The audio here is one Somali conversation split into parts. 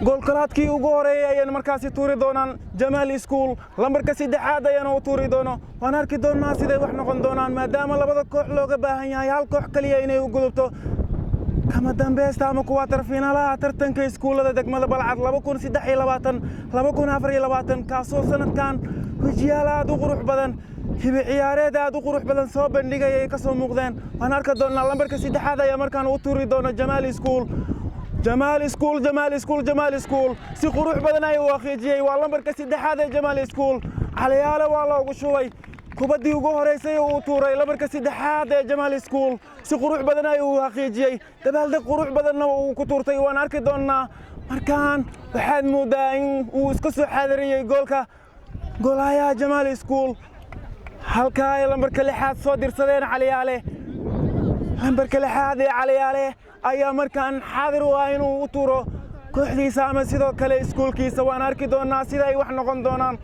جول كلاتكي وجوري أنا مركزي توري دونان جمال سكول لمبرك سيد عادة أنا وتوري دونا وأنا أركي دون ناس إذا وإحنا قندونان ما دام الله بدك كح لوجا بهنيا هالكح كليه إني وقلبته كما دام بيستعمل كواتر فينا لا ترتن كي سكول هذا دقمة بالعرض لا بكون سيد حي لباتن لا بكون عفري لباتن كاسو سنة كان وجيالا دوغروح بدن هبي عياري دا دوغروح بدن صوب بندقة يكسو مقدين وأنا أركي دونا لمبرك سيد عادة يا مركان وتوري دونا جمال سكول جمال سكول جمال سكول جمال سكول سيقروح بدناي واخيجي والله مركز هذا جمال سكول علياله والله وشوي كوبدي ugu horeysay oo tuuray la marka saddexaad ee Jamal School si qurux badan ay u xaqiijiyay dabaalda qurux badanna uu ku tuurtay waan arki doonaa markaan waxaad moodaa in uu iska soo xaadiriyay goolaha Jamal School halka ay lambarka lixaad soo dirsadeen Caliyaale lambarka lixaad ee Caliyaale ayaa markaan xaadir u ah inuu u tuuro kooxdiisa ama sidoo kale iskuulkiisa waan arki doonaa sida ay wax noqon doonaan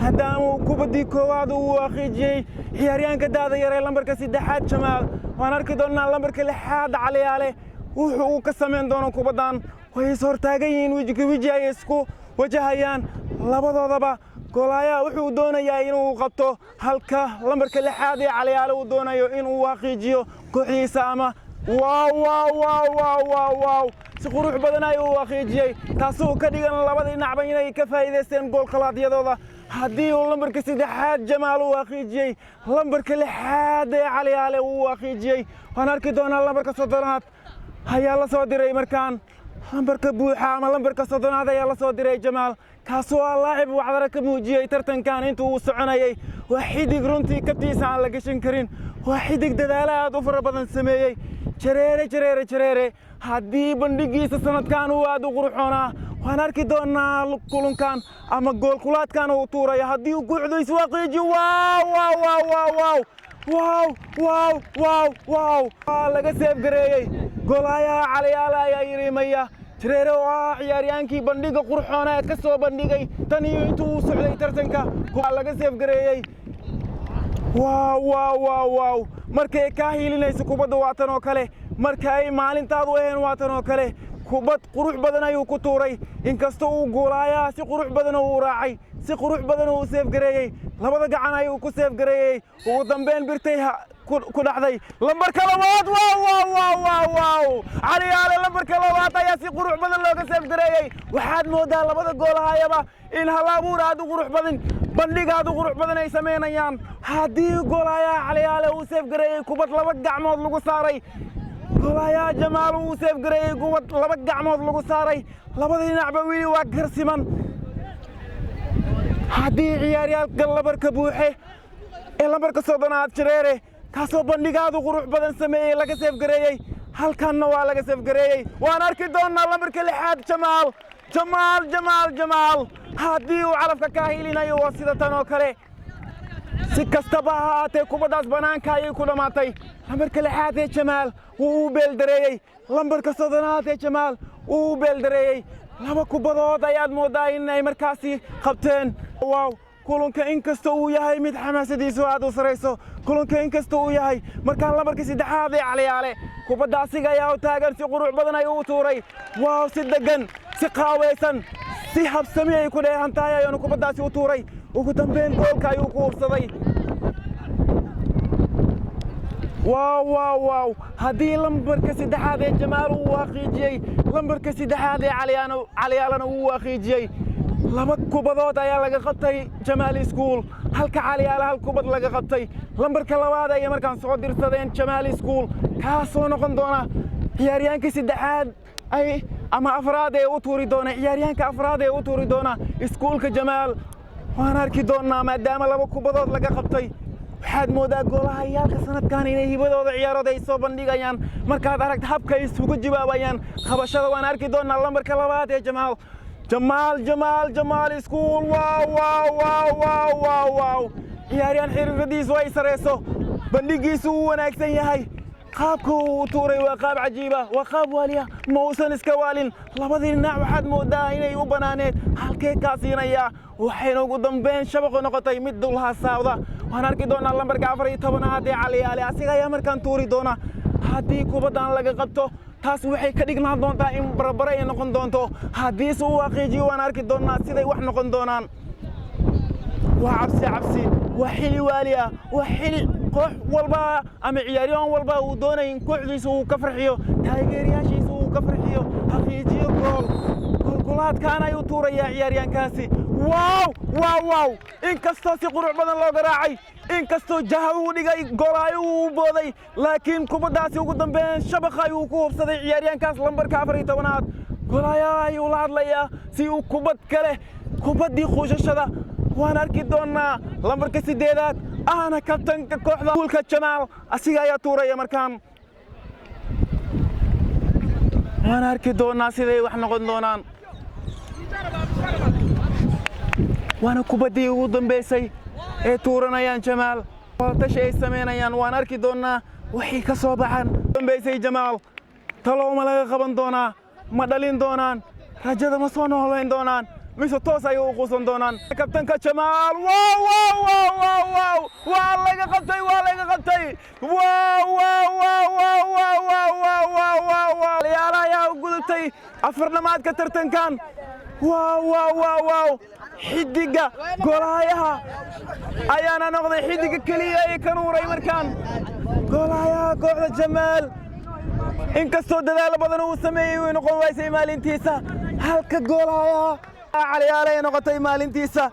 هدامو كوبدي كواد وأخيجي حياريان كدادا يرى لمبرك سيدحات جمال وأنا أركي دونا لمبرك لحاد عليه وحو كسمين دونا كوبدان ويسور تاقين ويجي يسكو وجهيان لبضو ضبا قولايا وحو دونا ياينو وقبتو هالكا لمبرك لحاد عليه ودونا يوينو أخيجيو كوحي ساما واو واو واو واو واو واو سقروح بدناي وأخيجي تاسو كديغان لبضي نعبيني كفايدة سين قول خلاط يدودا هدي لمبرك سيدحات جمال وأخيجي لمبرك لحاد عليه وأخيجي وأنا أركي دونا لمبرك صدرات هيا الله صدري مركان لمبرك بوحة ما لمبرك صدرات هيا الله صدري جمال كاسو اللاعب وعذرك موجي ترتن كان انتو وسعناي وحيد قرنتي كبتيس على لقشن كرين وحيد دلالات وفر بدن سميي جريري هدي بندقيس السنة كانوا وادو قروحونا وأنا أركي دونا كلهم كان أما جول كلات كانوا طورة يا هدي وقعدوا يسواقوا يجي واو واو واو واو واو واو واو واو واو لقى سيف قريي قولايا عليالا يا يريميا تريرو عياريانكي بندقة قروحونا كسو بندقي تاني انتو سعودي ترتنكا لقى سيف قريي واو واو واو واو markay ka hiilinayso kubadda waatan oo kale markay maalintaadu ahayn waatan oo kale kubad qurux badan ayuu ku tuuray inkastoo uu goolaaya si qurux badan uu raacay si qurux badan uu seef gareeyay labada gacan ayuu ku seef gareeyay ugu dambeyn birtay ku dhacday lambarka labaad waaw waaw waaw waaw waaw Caliyaale lambarka labaad ayaa si qurux badan looga seef gareeyay waxaad moodaa labada goolahayaba in halabuur aad u qurux badan bandhigaadu qurux badan ay sameynayaan hadii goolaha Caliyaale uu seef gareeyay kubad laba gacmood lagu saaray goolaha Jamaal uu seef gareeyay kubad laba gacmood lagu saaray labada dhinacba wili waa garsiman hadii ciyaaryahanka lambarka buuxe ee lambarka soddonaad Jareere kaasoo bandhigaadu qurux badan sameeyay laga seef gareeyay halkanna waa laga seef gareeyay waan arki doonaa lambarka lixaad Jamaal هادي وعرفك كاهيلنا يوصل تنوكله سكستبها هاتي كوبداس بنان كاي كل ماتي لمبرك لحاتي جمال وبلدري لمبرك صدناتي جمال وبلدري لما كوبدات ياد موداين اي مركاسي خبتين واو كلون كإنكستو ياهي ميد حماسة دي سوادو سريسو كلون كإنكستو ياهي مركان لمبرك سيدحاضي عليه كوبداسي غاياو تاغر سي قروع بدنا يوتوري واو سيدقن سي قاويسن si habsami ay ku dheehan tahay ayuu kubadaasi u tuuray ugu dambeyn goolka ayuu ku hubsaday واو هذه لمبرك سدحاد جمال واخيجي لمبرك سدحاد عليانا واخيجي لما كوبادود ayaa laga qabtay Jamal School halka Caliyaal hal kubad laga qabtay lambarka labaad ay markaan soo dirsadeen Jamal School ka soo noqon doona ciyaaryahanka saddexaad ay ama afraad ee u tuuri doona ciyaaryahanka afraad ee u tuuri doona iskuulka Jamal waan arki doonaa maadaama laba kubadood laga qabtay waxaad moodaa goolahayaalka sanadkan inay hibadooda ciyaarooda ay soo bandhigayaan markaad aragto habka ay isugu jawaabayaan qabashada waan arki doonaa lambarka labaad ee جمال سكول واو ciyaaryahan xiriiradiisu ay sareyso bandhigiisu uu wanaagsan yahay qaabku tuuray waa qaab cajiiba waa qaab waliya ma uusan iska waalin labadii dhinac waxaad moodaa inay u banaaneed halkee ka siinaya waxayna ugu dambeyn shabaqo noqotay mid dulha saawda waan arki doonaa lambarka 14 ee Caliyaale asiga ayaa markaan tuuri doona haddii kubadan laga qabto taas waxay ka dhignaan doontaa in barbara ay noqon doonto haddiise uu xaqiijiyo waan arki doonnaa siday wax noqon doonaan وعبسي وحلي واليا وحلي كوح والبا أما عياريون والبا ودونين كوحدي سو كفرحيو تايجرياشي سو كفرحيو حقيقيو كولات كان يطور يا عياريان كاسي واو إن كستو سيقرع بدن لو قراعي إن كستو جهو دغاي غولايو بوداي لكن كوبداسي ugu dambeyn shabaqay uu ku hubsaday ciyaaryahan kaas lambarka 14aad غولايا ay ula hadlaya si uu kubad kale kubadii qoshashada waan arki doonaa lambarka 8aad ana kabtanka kooxda goolka Jamaal asiga ayaa tuuraya markaan waan arki doonaa siday wax noqon doonaan وانا كوبادي ugu dambeysay ee tuuranayaan Jamaal waqti ay sameynayaan waan arki doonaa wixii ka soo baxan dambeysay Jamaal talo ma laga qaban doonaa ma dhalin doonaan rajada ma soo noolayn doonaan mise toos ay u quusan doonaan kabtanka Jamaal waa laga qabtay ciyaaraha u gudubtay afarnamaadka tartankan واو حدقة قولايها أيانا نقضي حدقة كلية يكنوري مركان قولايها قوة جمال إن كستو دلالة بدنو سمي ونقوم ويسي مالين تيسا هلك قولايها علي نقطي مالين تيسا